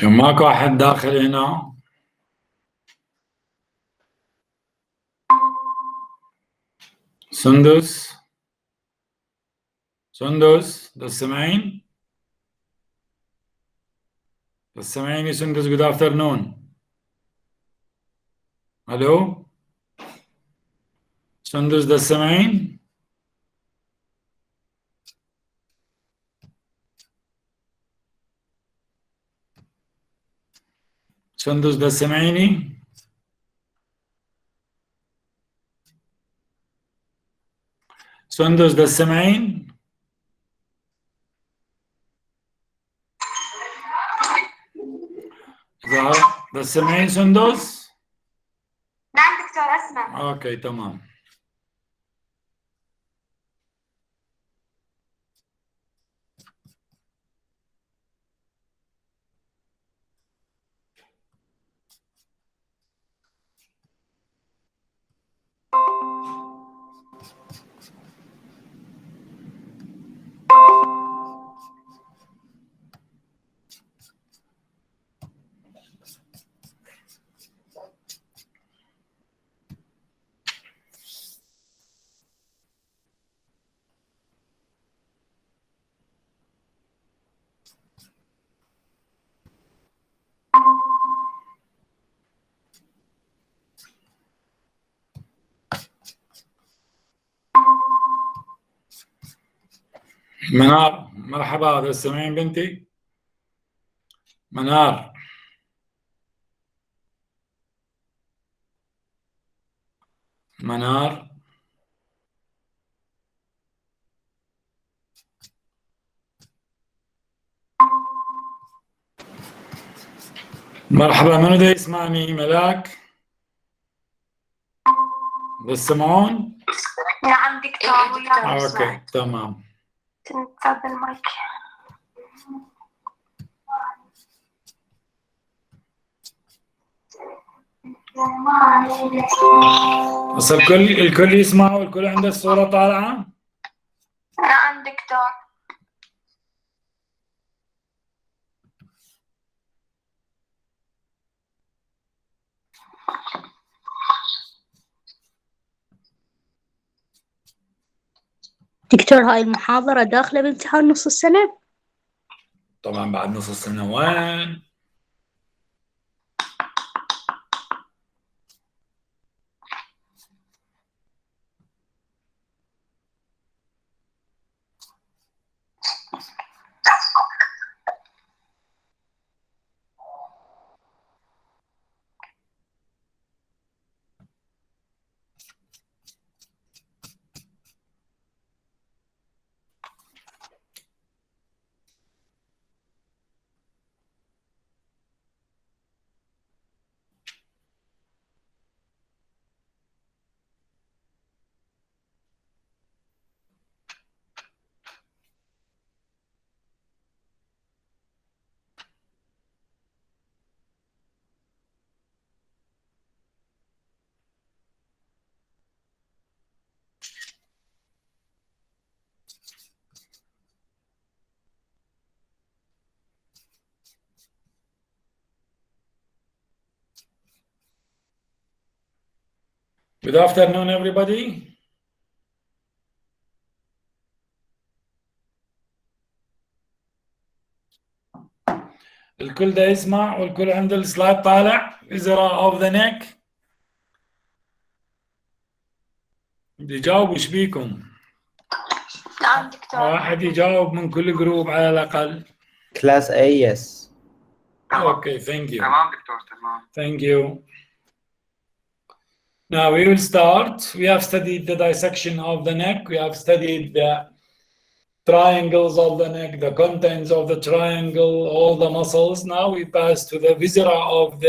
شو ماكو أحد داخل هنا؟ سندس تسمعين؟ تسمعيني سندس؟ good afternoon. ألو سندس تسمعين؟ سندس تسمعيني؟ سندس تسمعين؟ تسمعين سندس؟ نعم دكتور أسمع. اوكي تمام. منار مرحبا، تسمعين بنتي؟ منار مرحبا، منو دا يسمعني؟ ملاك بتسمعون؟ نعم دكتور. اوكي تمام. تفضل المايك. بس الكل يسمع والكل عنده الصورة طالعة؟ نعم دكتور. دكتور هاي المحاضرة داخلة بامتحان نص السنة؟ طبعا بعد نص السنة وين؟ Good afternoon everybody. الكل ده يسمع والكل عنده السلايد طالع. Viscera of the neck. بدي يجاوب وش بيكم؟ نعم دكتور. واحد يجاوب من كل جروب على الأقل. Class A, yes. Okay, thank you. تمام دكتور تمام. Thank you. Now we will start. We have studied the dissection of the neck. We have studied the triangles of the neck, the contents of the triangle, all the muscles. Now we pass to the viscera of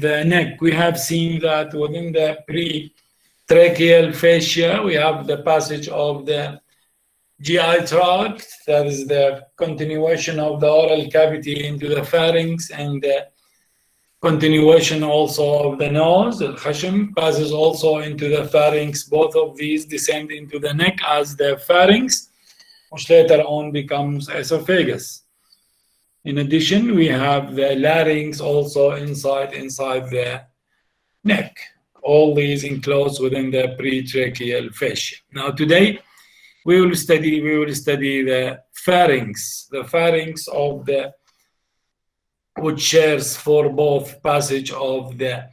the neck. We have seen that within the pre-tracheal fascia, we have the passage of the GI tract, that is the continuation of the oral cavity into the pharynx, and the continuation also of the nose. The khashm passes also into the pharynx. Both of these descend into the neck as the pharynx, which later on becomes esophagus. In addition, we have the larynx also inside the neck. All these enclosed within the pretracheal fascia. Now today we will study the pharynx. The pharynx of the which shares for both passage of the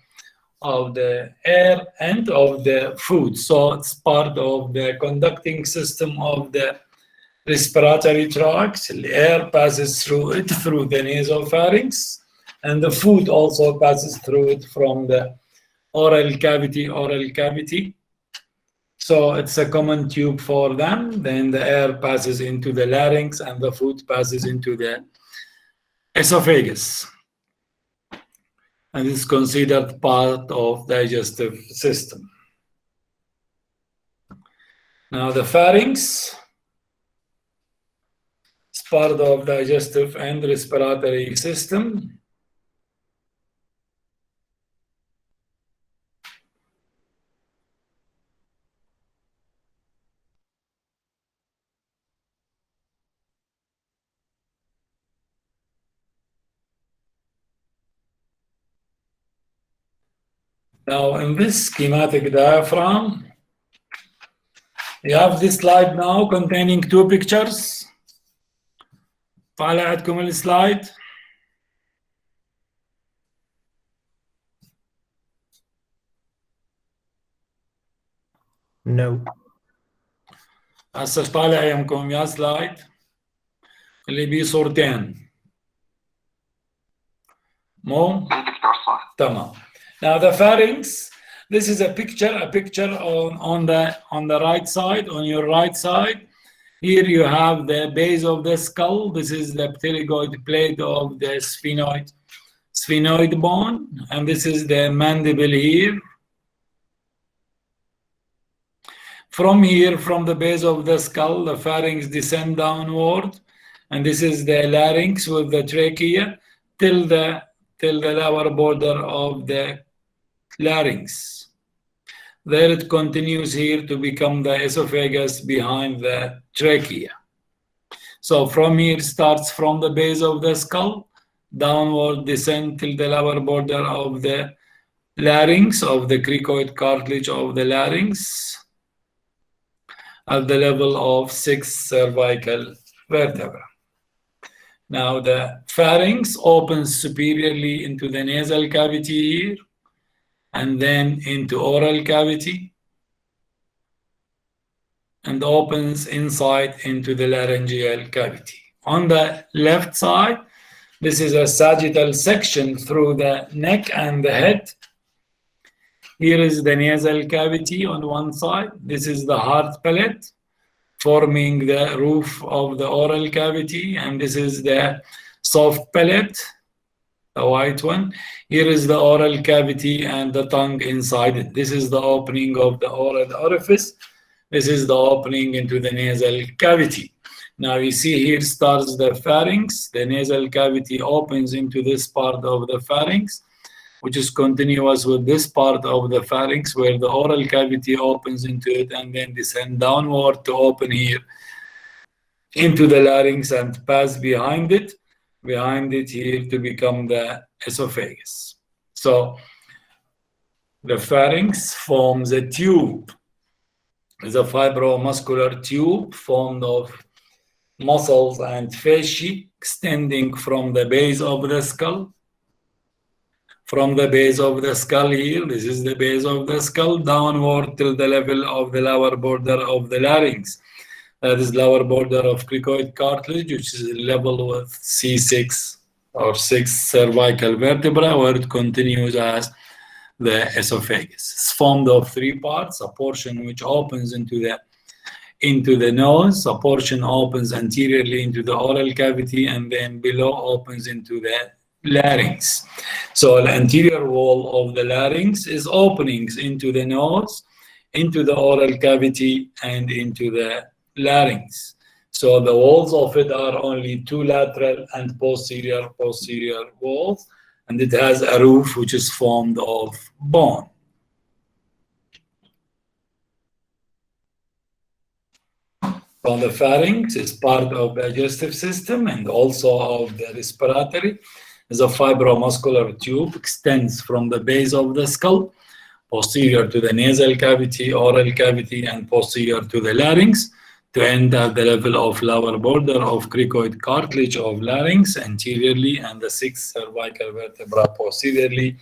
air and of the food. So it's part of the conducting system of the respiratory tract. The air passes through it through the nasopharynx, and the food also passes through it from the oral cavity. So it's a common tube for them. Then the air passes into the larynx and the food passes into the esophagus. And it's considered part of digestive system. Now the pharynx is part of digestive and respiratory system. Now, in this schematic diaphragm, you have this slide now containing two pictures. طالع عندكم السلايد. No. هسه طالع يمكم يا سلايد اللي بيه صورتين. مو؟ تمام. Now the pharynx, this is a picture on the right side, on your right side. Here you have the base of the skull. This is the pterygoid plate of the sphenoid bone, and this is the mandible here. From here, from the base of the skull, the pharynx descend downward, and this is the larynx with the trachea till the lower border of the larynx. There it continues here to become the esophagus behind the trachea. So from here starts from the base of the skull, downward descend till the lower border of the larynx, of the cricoid cartilage of the larynx, at the level of 6 cervical vertebrae. Now the pharynx opens superiorly into the nasal cavity here, and then into oral cavity, and opens inside into the laryngeal cavity. On the left side, this is a sagittal section through the neck and the head. Here is the nasal cavity on one side. This is the hard palate forming the roof of the oral cavity, and this is the soft palate, the white one. Here is the oral cavity and the tongue inside it. This is the opening of the oral orifice. This is the opening into the nasal cavity. Now you see here starts the pharynx. The nasal cavity opens into this part of the pharynx, which is continuous with this part of the pharynx where the oral cavity opens into it and then descend downward to open here into the larynx and pass behind it here to become the esophagus. So the pharynx forms a tube. It's a fibromuscular tube formed of muscles and fascia extending from the base of the skull. From the base of the skull here, this is the base of the skull, downward till the level of the lower border of the larynx. That is lower border of cricoid cartilage, which is level with C6 or 6 cervical vertebra, where it continues as the esophagus. It's formed of 3 parts: a portion which opens into the nose, a portion opens anteriorly into the oral cavity, and then below opens into the larynx. So the anterior wall of the larynx is openings into the nose, into the oral cavity, and into the larynx. So the walls of it are only 2 lateral and posterior walls, and it has a roof which is formed of bone. So the pharynx is part of the digestive system and also of the respiratory. Is a fibromuscular tube, extends from the base of the skull, posterior to the nasal cavity, oral cavity, and posterior to the larynx, to end at the level of lower border of cricoid cartilage of larynx anteriorly and the sixth cervical vertebra posteriorly,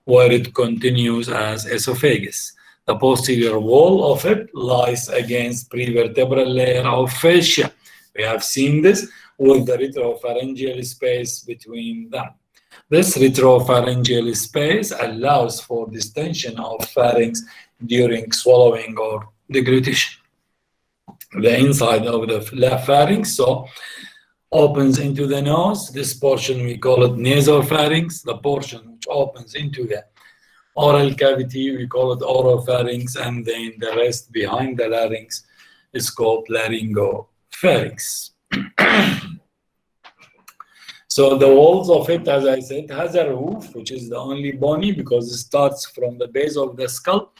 where it continues as esophagus. The posterior wall of it lies against prevertebral layer of fascia. We have seen this with the retropharyngeal space between them. This retropharyngeal space allows for distension of pharynx during swallowing or deglutition. The inside of the pharynx so opens into the nose. This portion we call it nasopharynx. The portion which opens into the oral cavity we call it oropharynx, and then the rest behind the larynx is called laryngopharynx. So the walls of it, as I said, has a roof, which is the only bony because it starts from the base of the skull,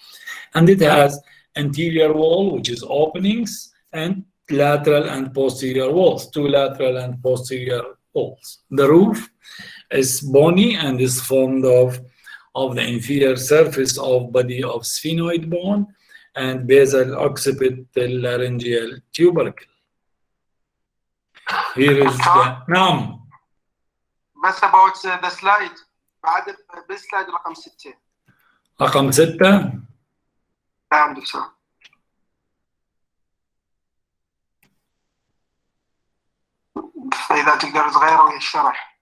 and it has anterior wall, which is openings, and lateral and posterior walls, two lateral and posterior walls. The roof is bony and is formed of the inferior surface of body of sphenoid bone and basal occiput laryngeal tubercle. Here is the نعم. بس about the slide بعد بالسلايد رقم 6. رقم 6. نعم دكتور. فإذا تقدر تغيره ويا الشرح.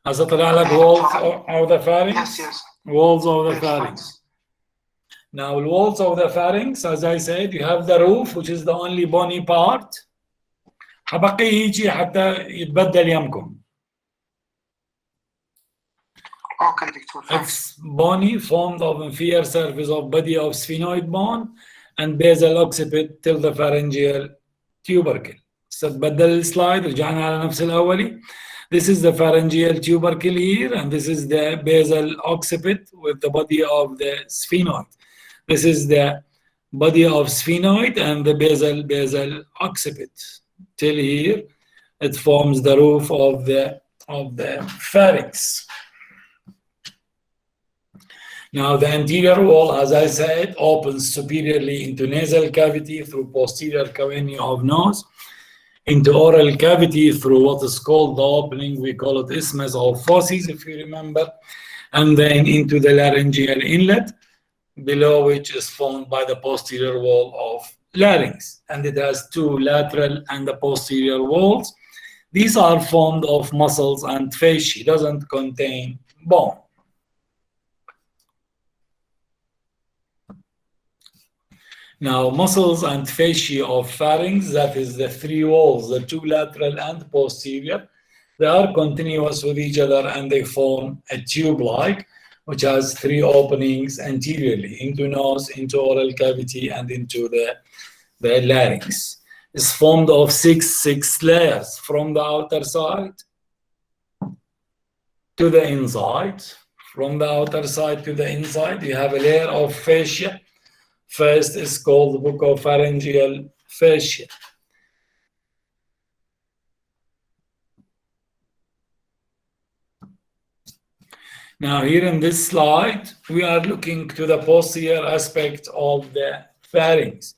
هسه طلع لك walls of the pharynx. Yes. Walls of the pharynx. Now, walls of the pharynx, as I said, you have the roof, which is the only bony part. حبقي يجي حتى يتبدل يمكم. Okay, دكتور. It's bony, formed of inferior surface of body of sphenoid bone and basal occiput till the pharyngeal tubercle. ستبدل السلايد رجعنا على نفس الأولي. This is the pharyngeal tubercle here, and this is the basal occiput with the body of the sphenoid. This is the body of sphenoid and the basal occiput. Till here, it forms the roof of the pharynx. Now, the anterior wall, as I said, opens superiorly into nasal cavity through posterior cavity of nose, into oral cavity through what is called the opening, we call it isthmus or fauces, if you remember, and then into the laryngeal inlet, below which is formed by the posterior wall of larynx, and it has two lateral and the posterior walls. These are formed of muscles and fascia, doesn't contain bone. Now, muscles and fascia of pharynx, that is the three walls, the two lateral and posterior, they are continuous with each other and they form a tube-like, which has three openings anteriorly, into nose, into oral cavity, and into the larynx. It's formed of six layers from the outer side to the inside. From the outer side to the inside, you have a layer of fascia. First is called buccopharyngeal fascia. Now here in this slide, we are looking to the posterior aspect of the pharynx.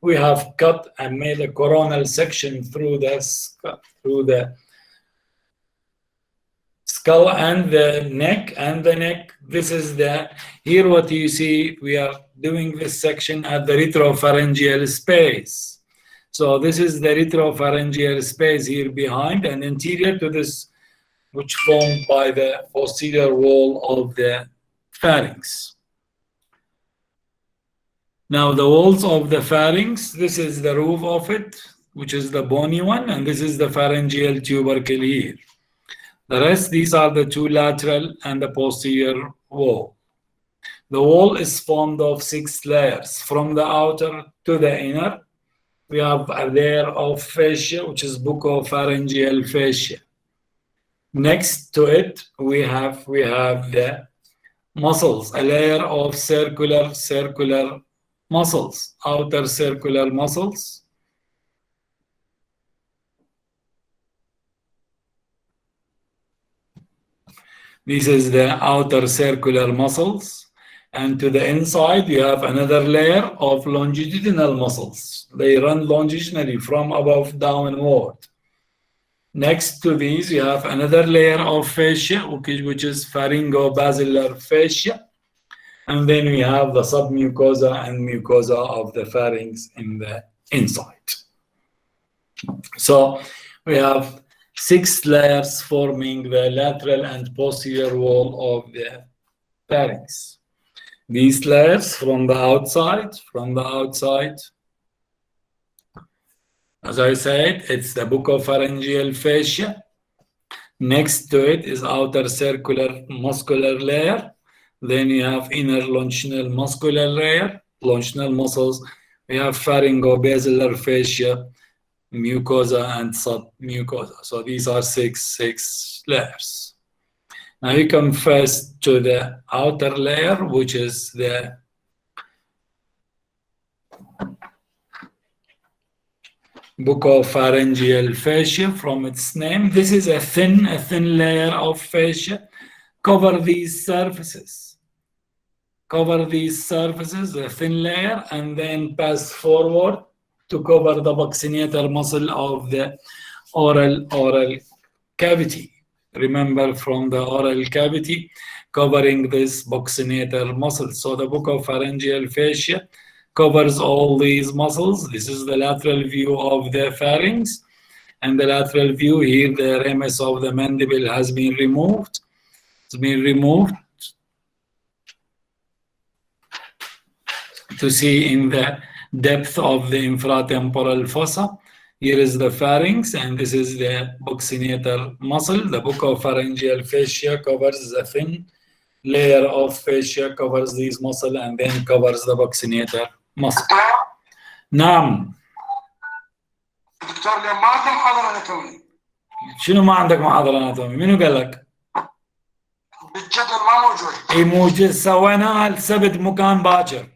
We have cut and made a coronal section through the skull and the neck, this is here what you see, we are doing this section at the retropharyngeal space. So this is the retropharyngeal space here behind and anterior to this, which formed by the posterior wall of the pharynx. Now the walls of the pharynx, this is the roof of it, which is the bony one, and this is the pharyngeal tubercle here. The rest, these are the two lateral and the posterior wall. The wall is formed of 6 layers. From the outer to the inner, we have a layer of fascia, which is buccopharyngeal fascia. Next to it, we have the muscles, a layer of circular muscles, outer circular muscles. This is the outer circular muscles. And to the inside, you have another layer of longitudinal muscles. They run longitudinally from above downward. Next to these, you have another layer of fascia, which is pharyngo-basilar fascia. And then we have the submucosa and mucosa of the pharynx in the inside. So we have 6 layers forming the lateral and posterior wall of the pharynx. These layers from the outside, as I said, it's the buccopharyngeal fascia. Next to it is outer circular muscular layer. Then you have inner longitudinal muscular layer, longitudinal muscles. We have pharyngo-basilar fascia, mucosa, and submucosa. So these are six layers. Now you come first to the outer layer, which is the buccopharyngeal fascia from its name. This is a thin layer of fascia. Cover these surfaces, a thin layer, and then pass forward to cover the buccinator muscle of the oral cavity. Remember, from the oral cavity, covering this buccinator muscle. So the buccopharyngeal fascia covers all these muscles. This is the lateral view of the pharynx. And the lateral view here, the ramus of the mandible has been removed. It's been removed to see in the depth of the infratemporal fossa. Here is the pharynx, and this is the buccinator muscle. The buccopharyngeal fascia covers the thin layer of fascia, covers these muscles, and then covers the buccinator muscle. نعم. دكتور اليوم ما عندنا محاضرة اناتومي. شنو ما عندك محاضرة اناتومي؟ منو قال لك؟ بالجدول ما موجود. اي موجود، سويناها السبت مكان باكر.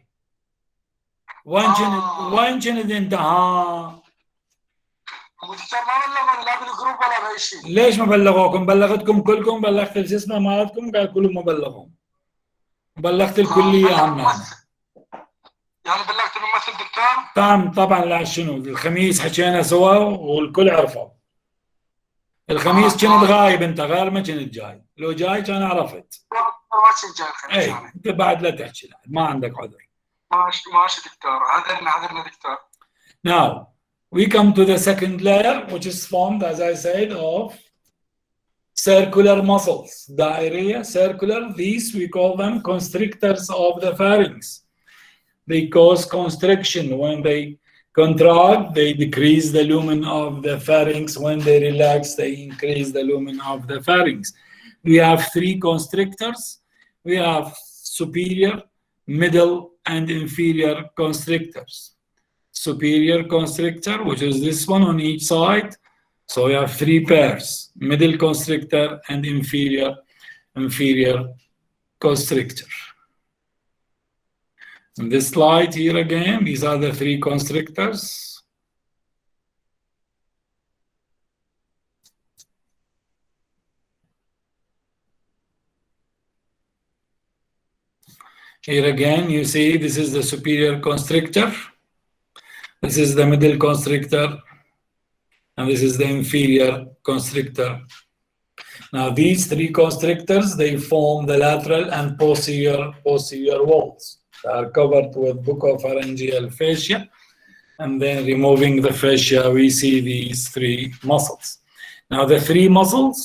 وين كنت انت؟ ها؟ دكتور ما بلغوني لا بالجروب ولا بأي شيء. ليش ما بلغوكم؟ بلغتكم كلكم، بلغت الجسم مالتكم، قال كلهم ما بلغهم. بلغت الكلية هم يعني بلغت الممثل دكتور؟ طبعا لا شنو، الخميس حكينا سوا والكل عرفوا. الخميس كنت غايب انت، غير ما كنت جاي، لو جاي كان عرفت. ما كنت جاي الخميس. اي انت بعد لا تحكي، ما عندك عذر. ماشي دكتور، عذرنا دكتور. Now we come to the second layer, which is formed, as I said, of circular muscles. The area circular, these we call them constrictors of the pharynx. They cause constriction. When they contract, they decrease the lumen of the pharynx. When they relax, they increase the lumen of the pharynx. We have 3 constrictors. We have superior, middle, and inferior constrictors. Superior constrictor, which is this one on each side. So we have 3 pairs, middle constrictor and inferior constrictor. In this slide here again, these are the 3 constrictors. Here again, you see this is the superior constrictor. This is the middle constrictor. And this is the inferior constrictor. Now these 3 constrictors, they form the lateral and posterior walls. They are covered with buccopharyngeal fascia. And then removing the fascia, we see these 3 muscles. Now the 3 muscles,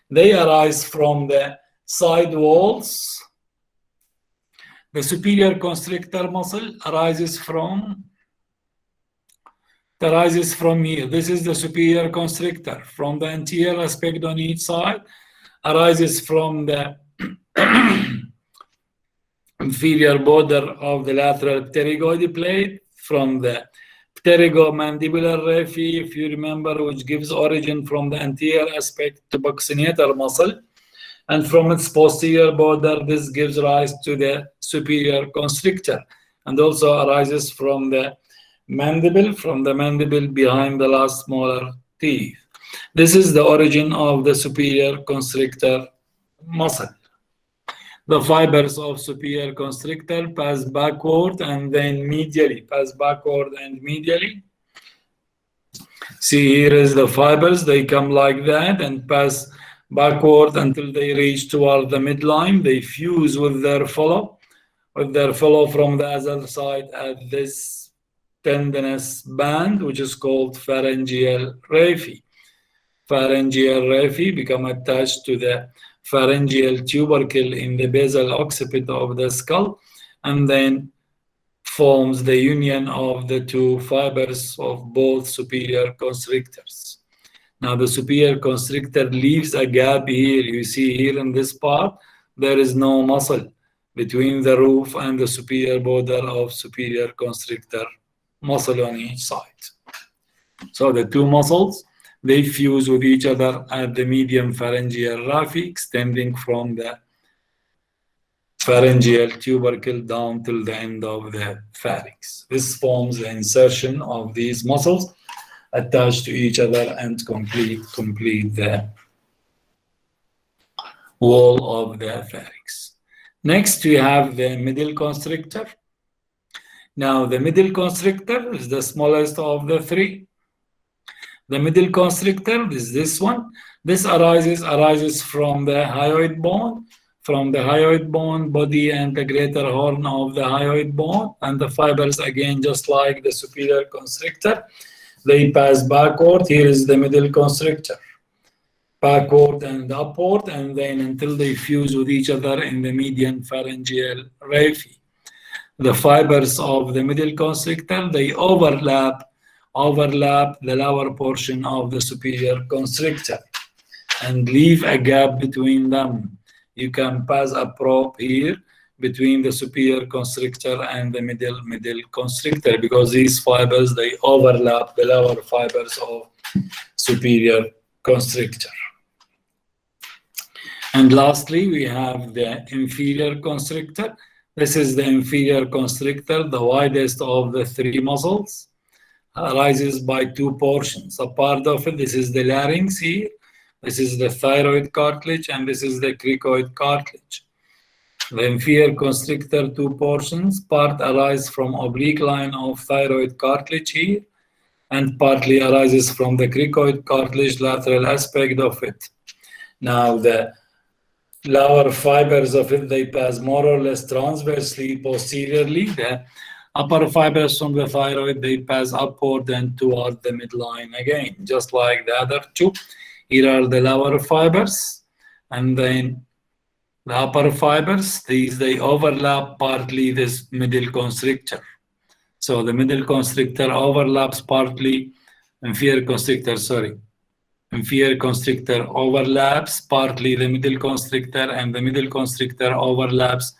they arise from the side walls. The superior constrictor muscle arises from here. This is the superior constrictor. From the anterior aspect on each side, arises from the inferior border of the lateral pterygoid plate, from the pterygomandibular raphe, if you remember, which gives origin from the anterior aspect to buccinator muscle. And from its posterior border, this gives rise to the superior constrictor. and also arises from the mandible, behind the last molar teeth. This is the origin of the superior constrictor muscle. The fibers of superior constrictor pass backward and then medially, See, here is the fibers, they come like that and pass backward until they reach toward the midline. They fuse with their fellow from the other side at this tendinous band, which is called pharyngeal raphe. Pharyngeal raphe become attached to the pharyngeal tubercle in the basal occiput of the skull, and then forms the union of the two fibers of both superior constrictors. Now the superior constrictor leaves a gap here. You see here in this part, there is no muscle between the roof and the superior border of superior constrictor muscle on each side. So the two muscles, they fuse with each other at the medium pharyngeal raphe, extending from the pharyngeal tubercle down till the end of the pharynx. This forms the insertion of these muscles attached to each other and complete the wall of the pharynx. Next, we have the middle constrictor. Now, the middle constrictor is the smallest of the three. The middle constrictor is this one. This arises from the hyoid bone, body and the greater horn of the hyoid bone, and the fibers, again, just like the superior constrictor, they pass backward. Here is the middle constrictor, backward and upward, and then until they fuse with each other in the median pharyngeal raphe. The fibers of the middle constrictor, they overlap the lower portion of the superior constrictor and leave a gap between them. You can pass a probe here between the superior constrictor and the middle constrictor, because these fibers, they overlap the lower fibers of superior constrictor. And lastly, we have the inferior constrictor. This is the inferior constrictor, the widest of the three muscles, arises by two portions. A part of it, this is the larynx here, this is the thyroid cartilage, and this is the cricoid cartilage. The inferior constrictor, two portions, part arises from oblique line of thyroid cartilage here, and partly arises from the cricoid cartilage lateral aspect of it. Now, the lower fibers of it, they pass more or less transversely posteriorly. The upper fibers from the thyroid, they pass upward and toward the midline again, just like the other two. Here are the lower fibers, and then the upper fibers, they overlap partly this middle constrictor. So the middle constrictor overlaps partly, inferior constrictor overlaps partly the middle constrictor, and the middle constrictor overlaps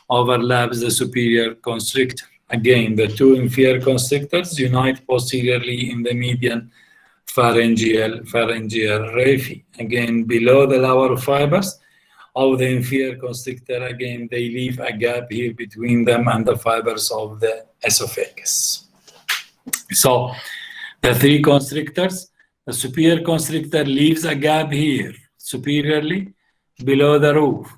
the superior constrictor. Again, the two inferior constrictors unite posteriorly in the median pharyngeal raphe. Again, below the lower fibers of the inferior constrictor, again, they leave a gap here between them and the fibers of the esophagus. So, the three constrictors, the superior constrictor leaves a gap here, superiorly, below the roof,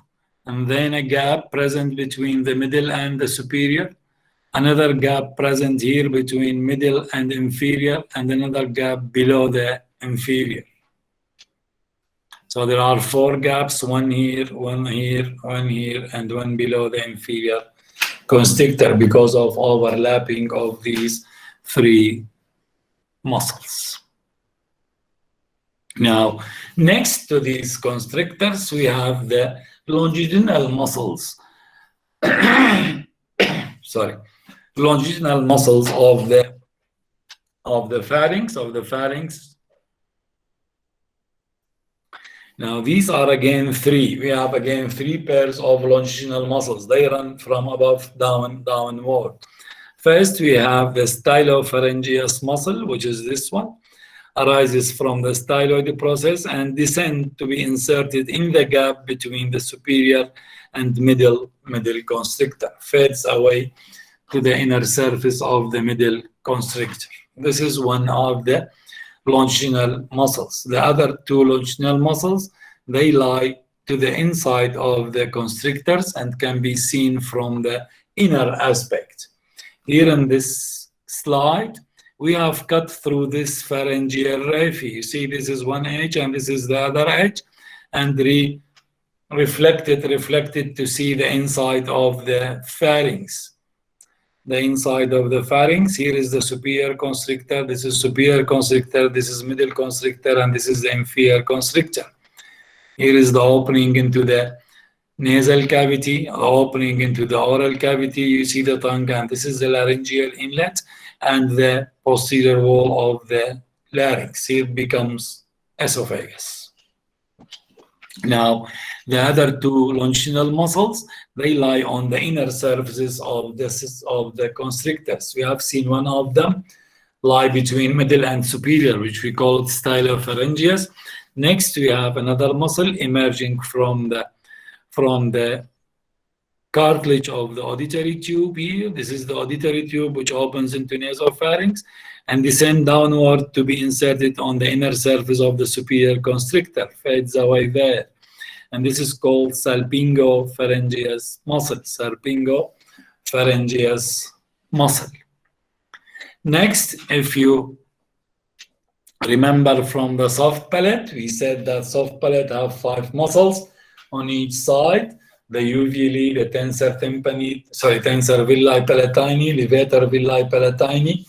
and then a gap present between the middle and the superior, another gap present here between middle and inferior, and another gap below the inferior. So there are four gaps, one here, one here, one here, and one below the inferior constrictor because of overlapping of these three muscles. Now, next to these constrictors, we have the longitudinal muscles. Longitudinal muscles of the pharynx. Now, these are again three. We have again three pairs of longitudinal muscles. They run from above downward. First, we have the stylopharyngeus muscle, which is this one, arises from the styloid process and descend to be inserted in the gap between the superior and middle constrictor, fades away to the inner surface of the middle constrictor. This is one of the longitudinal muscles. The other two longitudinal muscles, they lie to the inside of the constrictors and can be seen from the inner aspect. Here in this slide, we have cut through this pharyngeal raphe. You see, this is one edge and this is the other edge, and reflected to see the inside of the pharynx. The inside of the pharynx, here is the superior constrictor, this is superior constrictor, this is middle constrictor, and this is the inferior constrictor. Here is the opening into the nasal cavity, opening into the oral cavity. You see the tongue, and this is the laryngeal inlet and the posterior wall of the larynx. Here becomes esophagus. Now, the other two longitudinal muscles, they lie on the inner surfaces of the constrictors. We have seen one of them lie between middle and superior, which we call stylopharyngeus. Next, we have another muscle emerging from the cartilage of the auditory tube here. This is the auditory tube which opens into nasopharynx and descend downward to be inserted on the inner surface of the superior constrictor, fades away there. And this is called salpingopharyngeus muscle, salpingopharyngeus muscle. Next, if you remember from the soft palate, we said that soft palate have 5 muscles on each side: the uvuli, the tensor villi palatini, levator villi palatini,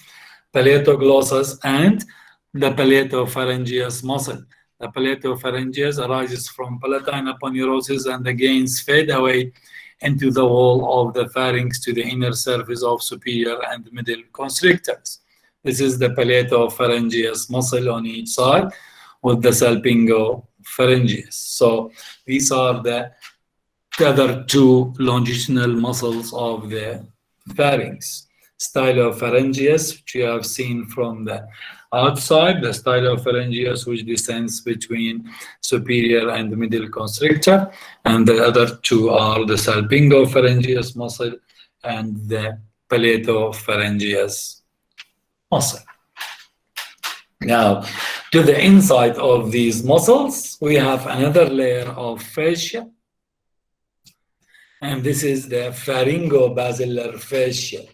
palettoglossus, and the paletopharyngeus muscle. The paletopharyngeus arises from palatine aponeurosis, and the gains fade away into the wall of the pharynx to the inner surface of superior and middle constrictors. This is the paletopharyngeus muscle on each side with the salpingopharyngeus. So these are the other two longitudinal muscles of the pharynx. Stylopharyngeus, which you have seen from the outside, the stylopharyngeus which descends between superior and middle constrictor, and the other two are the salpingopharyngeus muscle and the paletopharyngeus muscle. Now, to the inside of these muscles, we have another layer of fascia, and this is the pharyngobasilar fascia.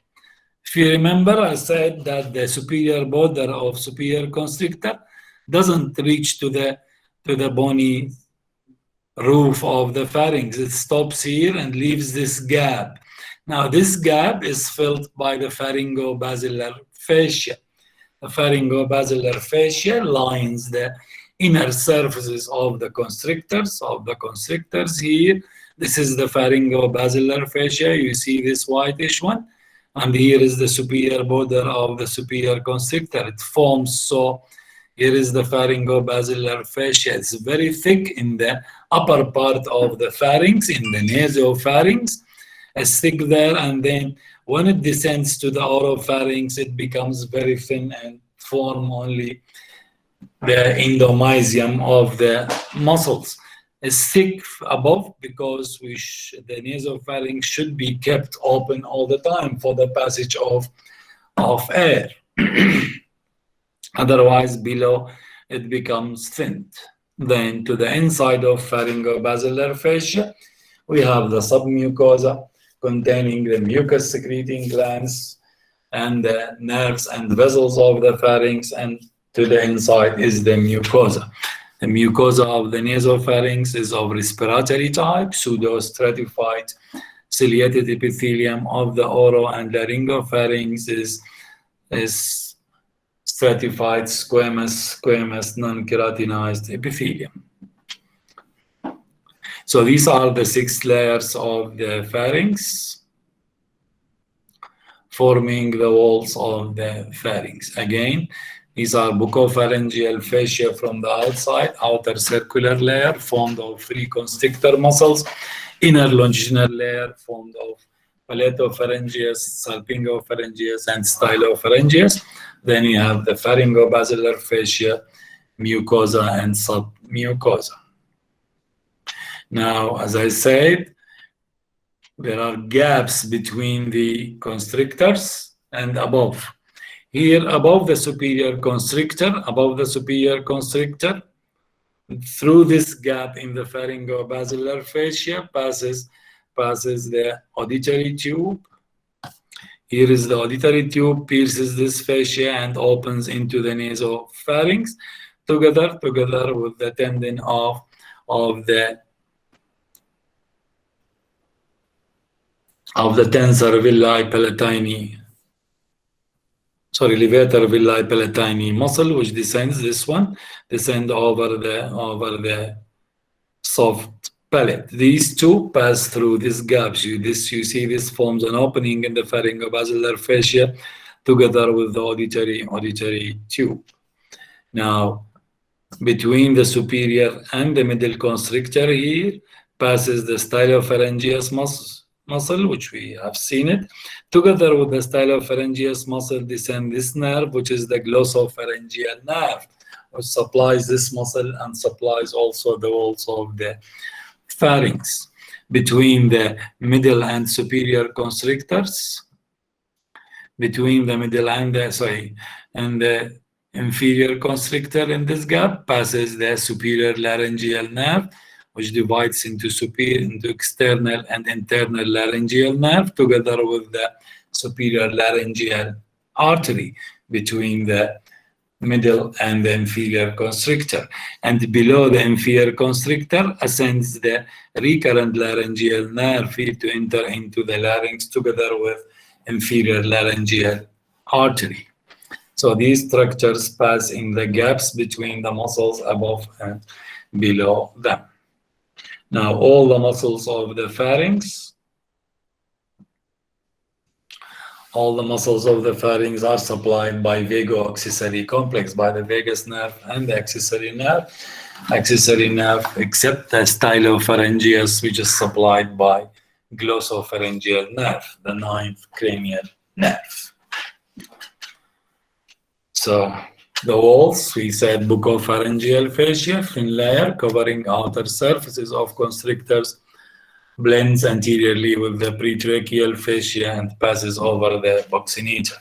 If you remember, I said that the superior border of superior constrictor doesn't reach to the bony roof of the pharynx. It stops here and leaves this gap. Now, this gap is filled by the pharyngobasilar fascia. The pharyngobasilar fascia lines the inner surfaces of the constrictors here. This is the pharyngobasilar fascia. You see this whitish one. And here is the superior border of the superior constrictor. It forms, so here is the pharyngobasilar fascia. It's very thick in the upper part of the pharynx, in the nasopharynx. It's thick there, and then when it descends to the oropharynx, it becomes very thin and form only the endomysium of the muscles. Is thick above because the nasopharynx should be kept open all the time for the passage of air. Otherwise, below it becomes thin. Then to the inside of pharyngobasilar fascia, we have the submucosa containing the mucus secreting glands and the nerves and vessels of the pharynx, and to the inside is the mucosa. The mucosa of the nasopharynx is of respiratory type, pseudostratified ciliated epithelium. Of the oro and laryngopharynx is stratified squamous non-keratinized epithelium. So these are the 6 layers of the pharynx forming the walls of the pharynx. Again, these are buccopharyngeal fascia from the outside, outer circular layer formed of 3 constrictor muscles, inner longitudinal layer formed of paletopharyngeus, salpingopharyngeus, and stylopharyngeus. Then you have the pharyngobasilar fascia, mucosa, and submucosa. Now, as I said, there are gaps between the constrictors and above. Here, above the superior constrictor, through this gap in the pharyngobasilar fascia passes the auditory tube. Here is the auditory tube, pierces this fascia and opens into the nasopharynx, together with the tendon of the tensor villi palatini. Sorry, levator villi palatini muscle, which descends over the soft palate. These two pass through these gaps. You see this forms an opening in the pharyngobasilar fascia together with the auditory tube. Now, between the superior and the middle constrictor here passes the stylopharyngeus muscle, which we have seen it. Together with the stylopharyngeus muscle descend this nerve, which is the glossopharyngeal nerve, which supplies this muscle and supplies also the walls of the pharynx. Between the middle and superior constrictors, between the middle and the inferior constrictor in this gap passes the superior laryngeal nerve, which divides into external and internal laryngeal nerve, together with the superior laryngeal artery between the middle and the inferior constrictor. And below the inferior constrictor ascends the recurrent laryngeal nerve here to enter into the larynx together with inferior laryngeal artery. So these structures pass in the gaps between the muscles above and below them. Now, all the muscles of the pharynx, are supplied by vago-accessory complex, by the vagus nerve and the accessory nerve. Accessory nerve, except the stylopharyngeus, which is supplied by glossopharyngeal nerve, the ninth cranial nerve. So, the walls, we said buccopharyngeal fascia, thin layer covering outer surfaces of constrictors, blends anteriorly with the pretracheal fascia and passes over the buccinator.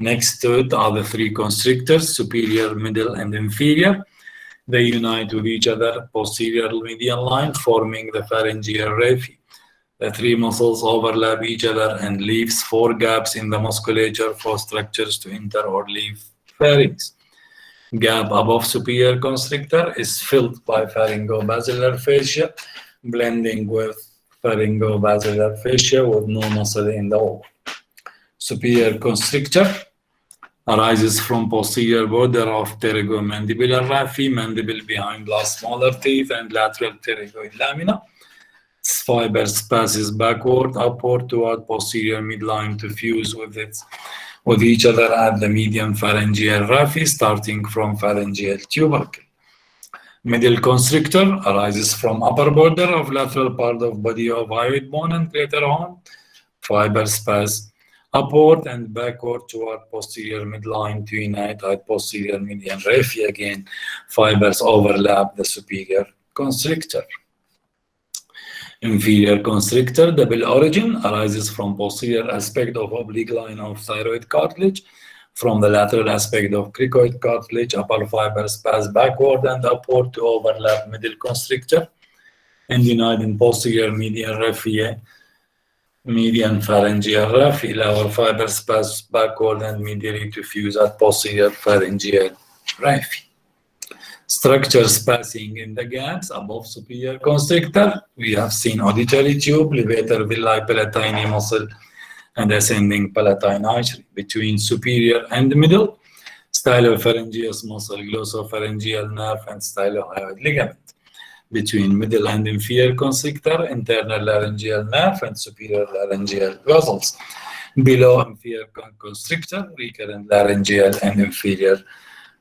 Next to it are the three constrictors, superior, middle, and inferior. They unite with each other, posterior median line, forming the pharyngeal raphe. The three muscles overlap each other and leaves four gaps in the musculature for structures to enter or leave pharynx. Gap above superior constrictor is filled by pharyngobasilar fascia, blending with pharyngobasilar fascia with no muscle in the wall. Superior constrictor arises from posterior border of pterygomandibular raphe, mandible behind last molar teeth, and lateral pterygoid lamina. Its fibers passes backward, upward toward posterior midline to fuse with each other at the median pharyngeal raphe, starting from pharyngeal tubercle. Middle constrictor arises from upper border of lateral part of body of hyoid bone and greater horn. Fibers pass upward and backward toward posterior midline to unite at posterior median raphe. Again, fibers overlap the superior constrictor. Inferior constrictor, double origin, arises from posterior aspect of oblique line of thyroid cartilage, from the lateral aspect of cricoid cartilage. Upper fibers pass backward and upward to overlap middle constrictor and unite in posterior median raphe, median pharyngeal raphe. Lower fibers pass backward and medially to fuse at posterior pharyngeal raphe. Structures passing in the gaps above superior constrictor. We have seen auditory tube, levator villi palatini muscle, and ascending palatine artery. Between superior and middle, stylopharyngeus muscle, glossopharyngeal nerve, and stylohyoid ligament. Between middle and inferior constrictor, internal laryngeal nerve and superior laryngeal vessels. Below inferior constrictor, recurrent laryngeal and inferior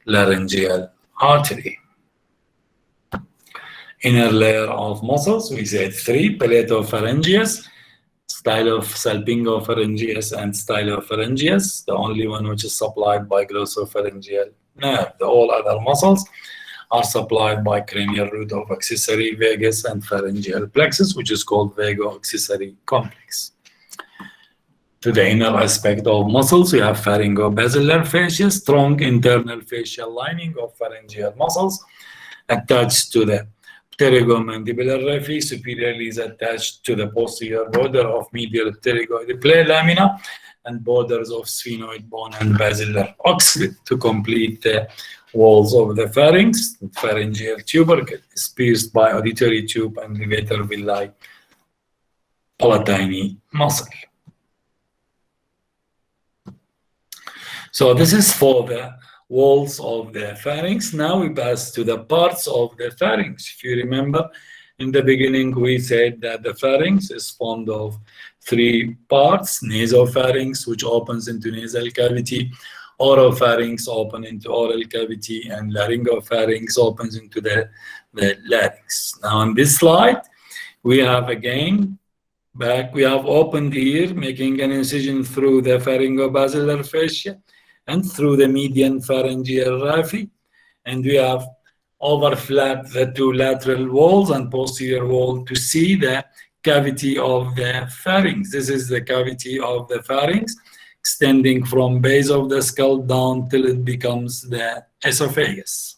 laryngeal artery. Inner layer of muscles, we said three: paletopharyngeus, salpingopharyngeus, and stylopharyngeus. The only one which is supplied by glossopharyngeal nerve. All other muscles are supplied by cranial root of accessory vagus and pharyngeal plexus, which is called vago-accessory complex. To the inner aspect of muscles, we have pharyngobasilar fascia, strong internal facial lining of pharyngeal muscles attached to the pterygomandibular raphe. Superiorly is attached to the posterior border of medial pterygoid lamina and borders of sphenoid bone and basilar occiput to complete the walls of the pharynx. The pharyngeal tubercle is pierced by auditory tube and levator villi palatine muscle. So this is for the walls of the pharynx. Now we pass to the parts of the pharynx. If you remember, in the beginning we said that the pharynx is formed of 3 parts: nasopharynx, which opens into nasal cavity; oropharynx, open into oral cavity; and laryngopharynx, opens into the larynx. Now on this slide, we have again we have opened here, making an incision through the pharyngobasilar fascia and through the median pharyngeal raphe, and we have overflapped the 2 lateral walls and posterior wall to see the cavity of the pharynx. This is the cavity of the pharynx, extending from base of the skull down till it becomes the esophagus.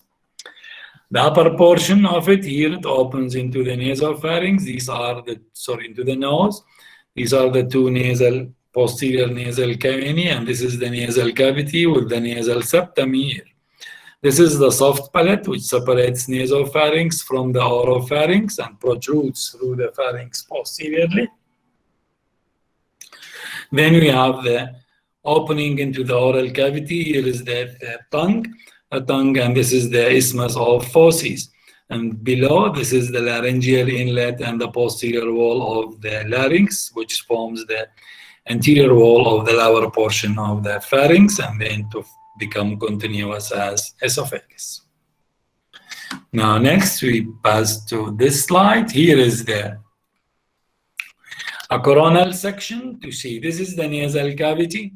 The upper portion of it here, it opens into the nasopharynx. These are into the nose. These are the 2 posterior nasal cavity, and this is the nasal cavity with the nasal septum here. This is the soft palate, which separates nasopharynx from the oropharynx and protrudes through the pharynx posteriorly. Then we have the opening into the oral cavity. Here is the tongue, and this is the isthmus of Fauces. And below, this is the laryngeal inlet and the posterior wall of the larynx, which forms the anterior wall of the lower portion of the pharynx, and then to become continuous as esophagus. Now next we pass to this slide. Here is a coronal section to see. This is the nasal cavity,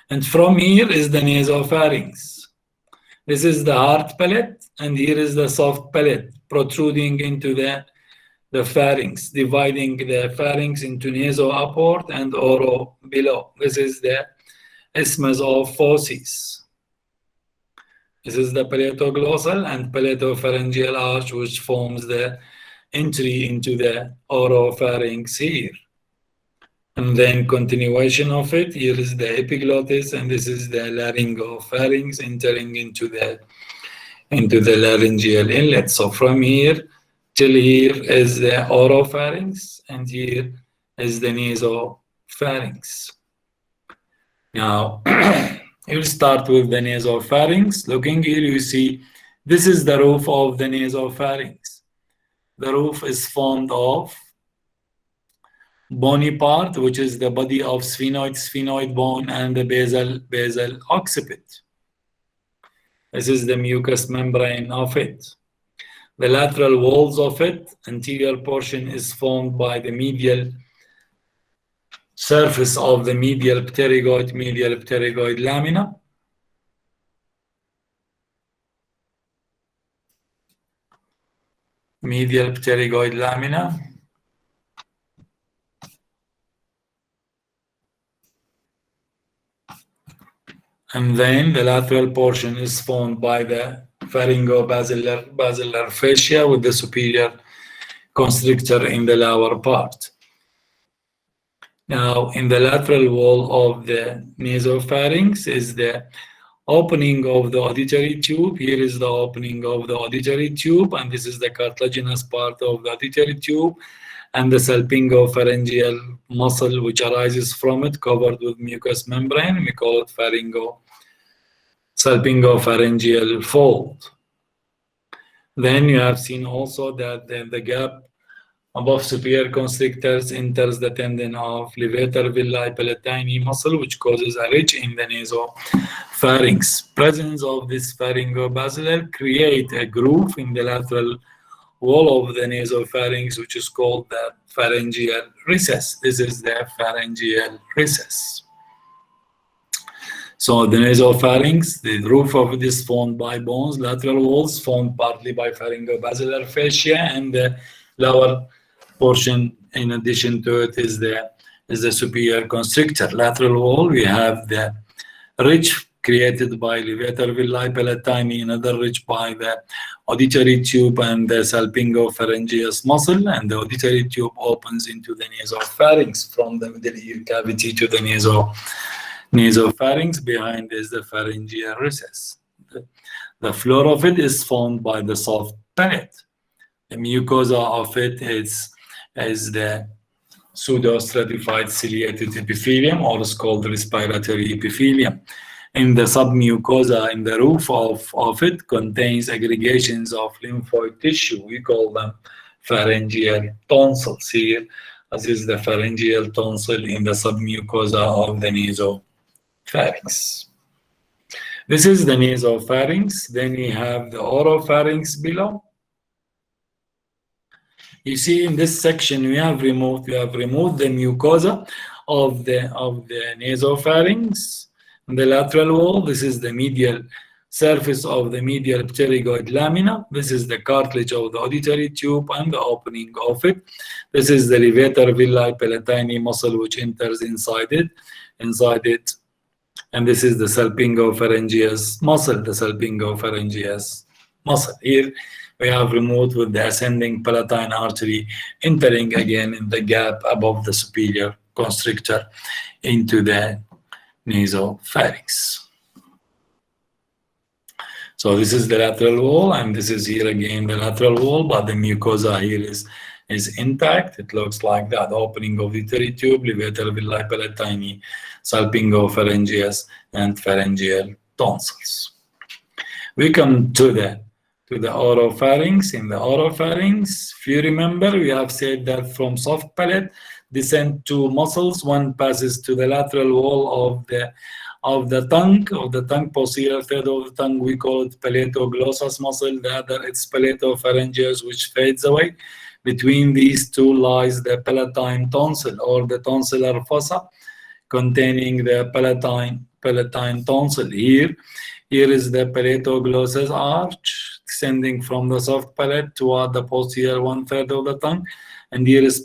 and from here is the nasopharynx. This is the hard palate, and here is the soft palate protruding into the pharynx, dividing the pharynx into naso upward and oro below. This is the isthmus of Fauces. This is the paletoglossal and paletopharyngeal arch, which forms the entry into the oropharynx here. And then continuation of it, here is the epiglottis, and this is the laryngopharynx entering into the laryngeal inlet. So from here till here is the oropharynx, and here is the nasopharynx. Now, you'll start with the nasopharynx. Looking here, you see this is the roof of the nasopharynx. The roof is formed of bony part, which is the body of sphenoid bone, and the basal occiput. This is the mucous membrane of it. The lateral walls of it, anterior portion, is formed by the medial surface of the medial pterygoid lamina. Medial pterygoid lamina. And then the lateral portion is formed by the pharyngobasilar fascia with the superior constrictor in the lower part. Now, in the lateral wall of the nasopharynx is the opening of the auditory tube. Here is the opening of the auditory tube, and this is the cartilaginous part of the auditory tube, and the salpingopharyngeal muscle which arises from it, covered with mucous membrane. We call it salpingopharyngeal fold. Then you have seen also that the gap above superior constrictors enters the tendon of levator villi palatine muscle, which causes a ridge in the nasopharynx. Presence of this pharyngobasilar create a groove in the lateral wall of the nasopharynx, which is called the pharyngeal recess. This is the pharyngeal recess. So the nasopharynx, the roof of it is formed by bones, lateral walls formed partly by pharyngobasilar fascia, and the lower portion in addition to it is the superior constrictor. Lateral wall, we have the ridge created by levator villi palatine, another ridge by the auditory tube and the salpingopharyngeus muscle, and the auditory tube opens into the nasopharynx from the middle ear cavity to the nasopharynx. Behind is the pharyngeal recess. The floor of it is formed by the soft palate. The mucosa of it is the pseudostratified ciliated epithelium, or is called respiratory epithelium. In the submucosa, in the roof of it, contains aggregations of lymphoid tissue. We call them pharyngeal tonsils here. This is the pharyngeal tonsil in the submucosa of the nasopharynx. This is the nasopharynx. Then we have the oropharynx below. You see, in this section, we have removed the mucosa of the nasopharynx. On the lateral wall, this is the medial surface of the medial pterygoid lamina. This is the cartilage of the auditory tube and the opening of it. This is the levator villi palatine muscle which enters inside it. And this is the salpingopharyngeus muscle, Here we have removed with the ascending palatine artery entering again in the gap above the superior constrictor into the nasopharynx. So this is the lateral wall, and this is here again the lateral wall, but the mucosa here is intact. It looks like that. Opening of the auditory tube, levator villi palatine, salpingopharyngeus, and pharyngeal tonsils. We come to the oropharynx. In the oropharynx, if you remember, we have said that from soft palate descend two muscles. One passes to the lateral wall of the tongue, posterior third of the tongue. We call it palettoglossus muscle. The other, it's paletopharyngeus, which fades away. Between these two lies the palatine tonsil, or the tonsillar fossa, containing the palatine tonsil. Here is the palettoglossus arch, extending from the soft palate toward the posterior 1/3 of the tongue, and here is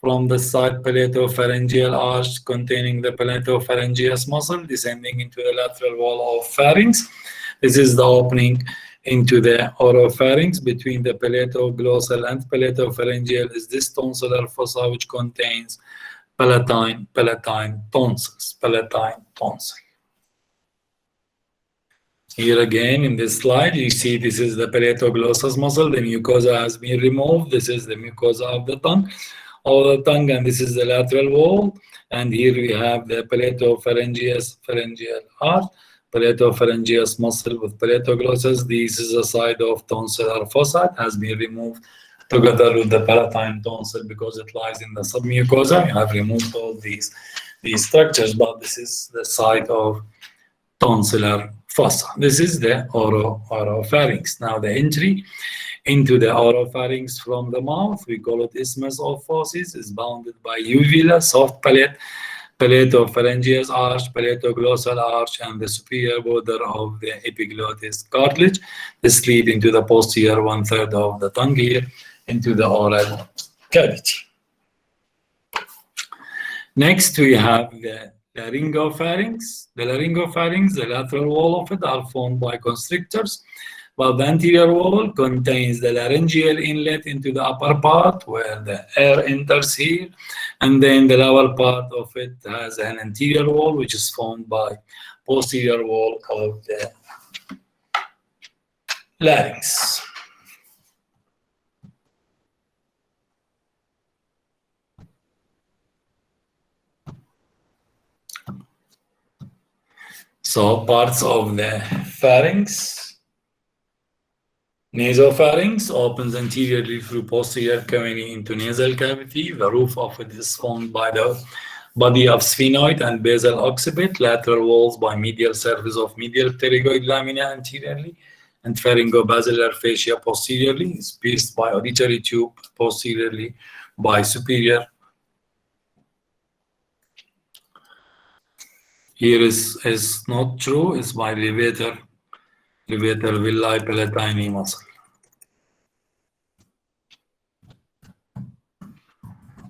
from the side paletopharyngeal arch containing the paletopharyngeus muscle, descending into the lateral wall of pharynx. This is the opening into the oropharynx. Between the palettoglossal and paletopharyngeal is this tonsillar fossa, which contains palatine tonsils, palatine tonsil. Here again in this slide, you see this is the palettoglossus muscle. The mucosa has been removed. This is the mucosa of the tongue, and this is the lateral wall. And here we have the pharyngeal arch, paletopharyngeus muscle with palettoglossus. This is the side of tonsillar fossa. It has been removed together with the palatine tonsil because it lies in the submucosa. You have removed all these structures, but this is the side of tonsillar fossa. This is the oropharynx. Now the entry into the oropharynx from the mouth, we call it isthmus of fauces, is bounded by uvula, soft palate, paletopharyngeus arch, palettoglossal arch, and the superior border of the epiglottis cartilage. This leads into the posterior 1/3 of the tongue here, into the oral cavity. Next, we have the laryngopharynx. The laryngopharynx, the lateral wall of it, are formed by constrictors, while the anterior wall contains the laryngeal inlet into the upper part where the air enters here, and then the lower part of it has an anterior wall which is formed by posterior wall of the larynx. So parts of the pharynx. Nasopharynx opens anteriorly through posterior cavity into nasal cavity. The roof of it is formed by the body of sphenoid and basal occiput, lateral walls by medial surface of medial pterygoid lamina anteriorly, and pharyngobasilar fascia posteriorly, spaced by auditory tube posteriorly by superior Here is not true. It's by levator villi palatine muscle.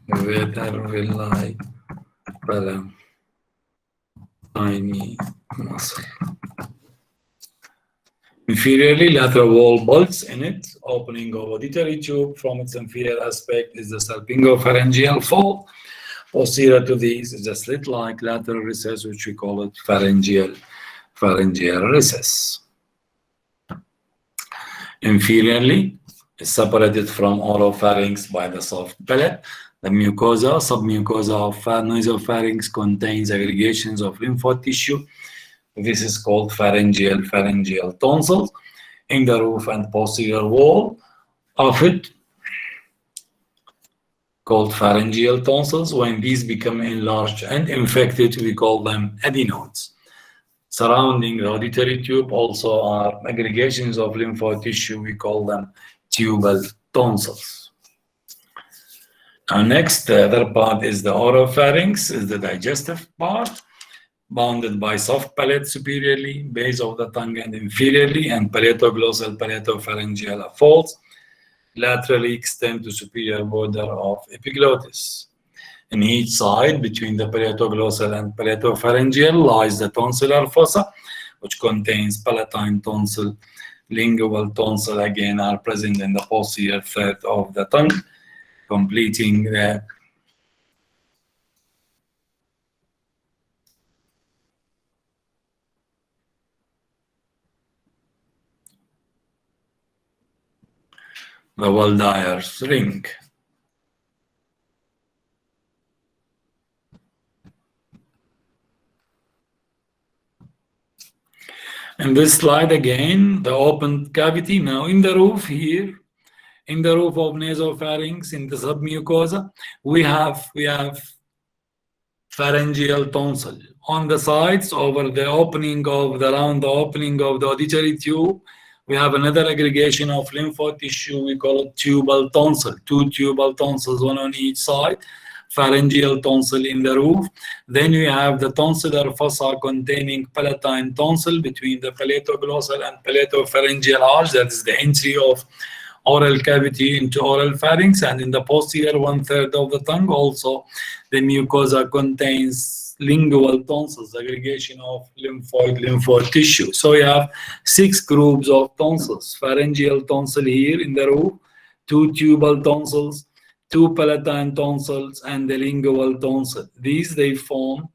Levator villi palatine muscle. Inferiorly, lateral wall bulges in it, opening of auditory tube. From its inferior aspect is the salpingopharyngeal fold. Posterior to these is a slit-like lateral recess, which we call it pharyngeal recess. Inferiorly, is separated from oropharynx by the soft palate. The mucosa, submucosa of nasopharynx contains aggregations of lymphoid tissue. This is called pharyngeal tonsils in the roof and posterior wall of it, called pharyngeal tonsils. When these become enlarged and infected, we call them adenoids. Surrounding the auditory tube also are aggregations of lymphoid tissue. We call them tubal tonsils. Now next, the other part is the oropharynx, is the digestive part, bounded by soft palate superiorly, base of the tongue and inferiorly, and paletoglossal paletopharyngeal folds laterally extend to superior border of epiglottis. In each side, between the paletoglossal and paletopharyngeal, lies the tonsillar fossa, which contains palatine tonsil, lingual tonsil again are present in the posterior third of the tongue, completing the Waldeier's ring. In this slide again, the open cavity. Now in the roof here, in the roof of nasopharynx, in the submucosa, we have pharyngeal tonsil. On the sides, over the opening of around the opening of the auditory tube, we have another aggregation of lymphoid tissue. We call it tubal tonsil. Two tubal tonsils, one on each side. Pharyngeal tonsil in the roof. Then we have the tonsillar fossa containing palatine tonsil between the paletoglossal and paletopharyngeal arch. That is the entry of oral cavity into oral pharynx, and in the posterior 1/3 of the tongue also the mucosa contains lingual tonsils, aggregation of lymphoid tissue. So we have 6 groups of tonsils: pharyngeal tonsil here in the roof, 2 tubal tonsils, 2 palatine tonsils, and the lingual tonsil. These, they form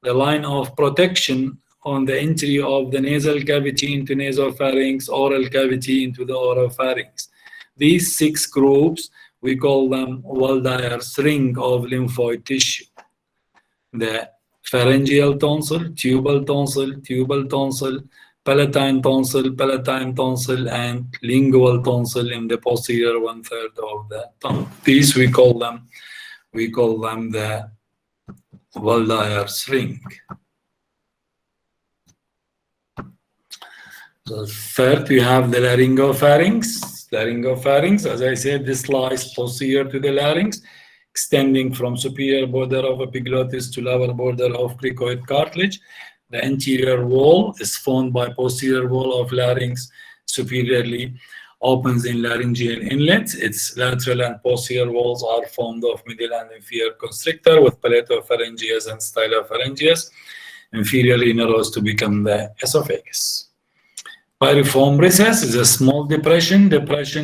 the line of protection on the entry of the nasal cavity into nasopharynx, oral cavity into the oropharynx. These 6 groups, we call them Waldeier's ring of lymphoid tissue. The pharyngeal tonsil, tubal tonsil, palatine tonsil, and lingual tonsil in the posterior 1/3 of the tongue. These we call them the Waldeier's ring. So third, we have the laryngopharynx. Laryngopharynx, as I said, this lies posterior to the larynx, extending from superior border of epiglottis to lower border of cricoid cartilage. The anterior wall is formed by posterior wall of larynx, superiorly opens in laryngeal inlet. Its lateral and posterior walls are formed of middle and inferior constrictor with paletopharyngeus and stylopharyngeus. Inferiorly narrows to become the esophagus. Pyriform recess is a small depression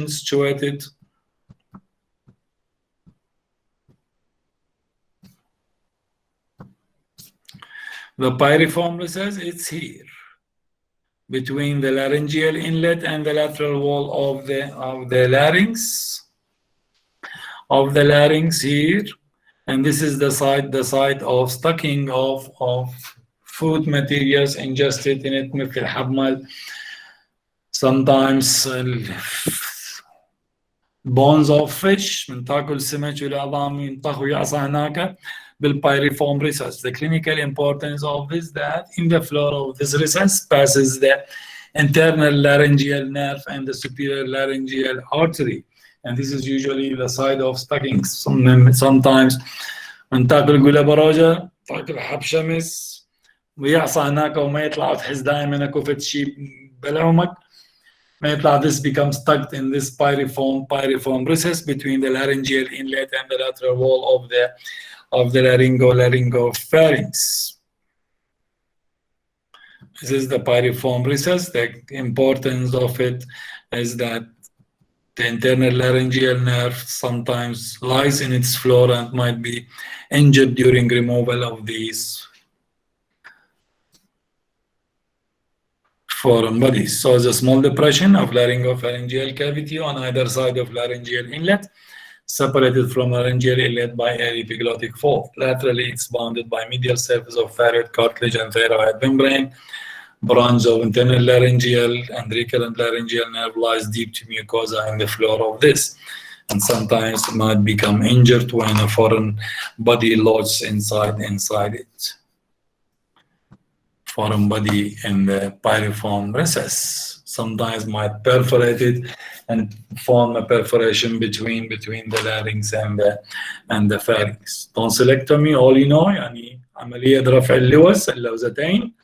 situated the pyriform recess. It's here between the laryngeal inlet and the lateral wall of the larynx here, and this is the site of stocking of food materials ingested in it, مثل الحمل, sometimes bones of fish. من تاكل سمك والعظام ينطخوا يعصى هناك بالpyriform recess. The clinical importance of this, that in the floor of this recess passes the internal laryngeal nerve and the superior laryngeal artery, and this is usually the site of stocking. Sometimes من تاكل قلة بروجة، تاكل حب شمس، ويعصى هناك وما يطلع وتحس دائما اكو فد شيء بلعومك ما يطلع. This becomes stuck in this piriform recess between the laryngeal inlet and the lateral wall of the laryngopharynx. This is the piriform recess. The importance of it is that the internal laryngeal nerve sometimes lies in its floor and might be injured during removal of these foreign bodies. So the small depression of laryngopharyngeal cavity on either side of laryngeal inlet, separated from laryngeal inlet by a epiglottic fold. Laterally, it's bounded by medial surface of thyroid cartilage and thyroid membrane. Branch of internal laryngeal and recurrent laryngeal nerve lies deep to mucosa in the floor of this, and sometimes might become injured when a foreign body lodges inside it. Foreign body in the piriform recess sometimes might perforate it and form a perforation between the larynx and the pharynx. Tonsillectomy, all you know, يعني عملية رفع اللوز اللوزتين.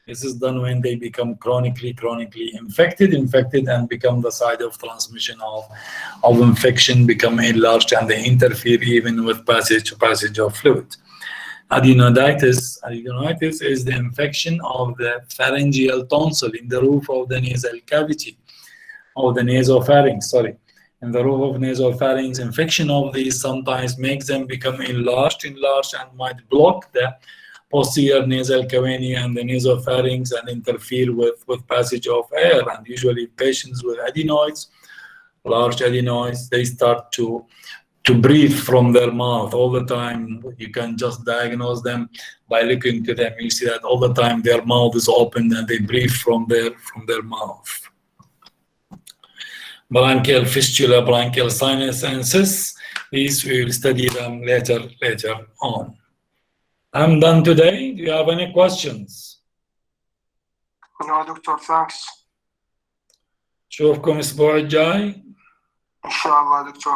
This is done when they become chronically infected and become the site of transmission of infection, become enlarged, and they interfere even with passage of fluid. Adenoiditis is the infection of the pharyngeal tonsil in the roof of the nasal cavity, of the nasopharynx, sorry. In the roof of nasopharynx, infection of these sometimes makes them become enlarged and might block the posterior nasal cavity and the nasopharynx and interfere with passage of air. And usually patients with adenoids, large adenoids, they start to breathe from their mouth all the time. You can just diagnose them by looking to them. You see that all the time their mouth is open and they breathe from their mouth. Bronchial fistula, bronchial sinus and cysts, these we will study them later on. I'm done today. Do you have any questions? No, دكتور, thanks. نشوفكم الأسبوع الجاي. إن شاء الله دكتور.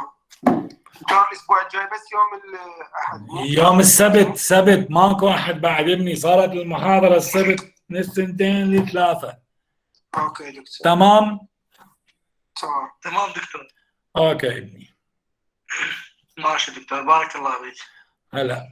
دكتور الأسبوع الجاي بس يوم الأحد. يوم السبت ماكو أحد بعد ابني. صارت المحاضرة السبت من 2 ل 3. أوكي دكتور. تمام تمام دكتور. أوكي ابني. ماشي دكتور, بارك الله فيك. هلا.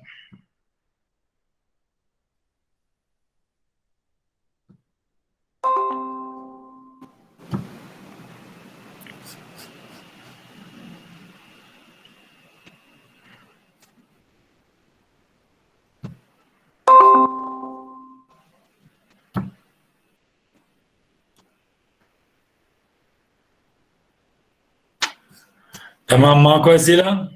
تمام ماكو أسئلة؟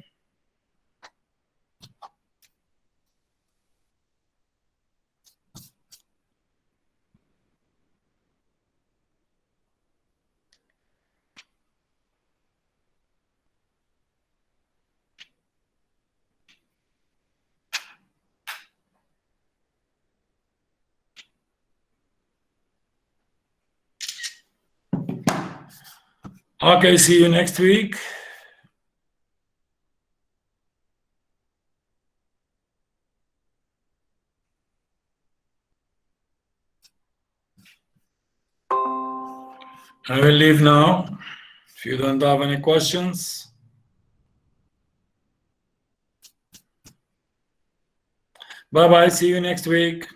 Okay, see you next week. I will leave now. If you don't have any questions. Bye-bye. See you next week.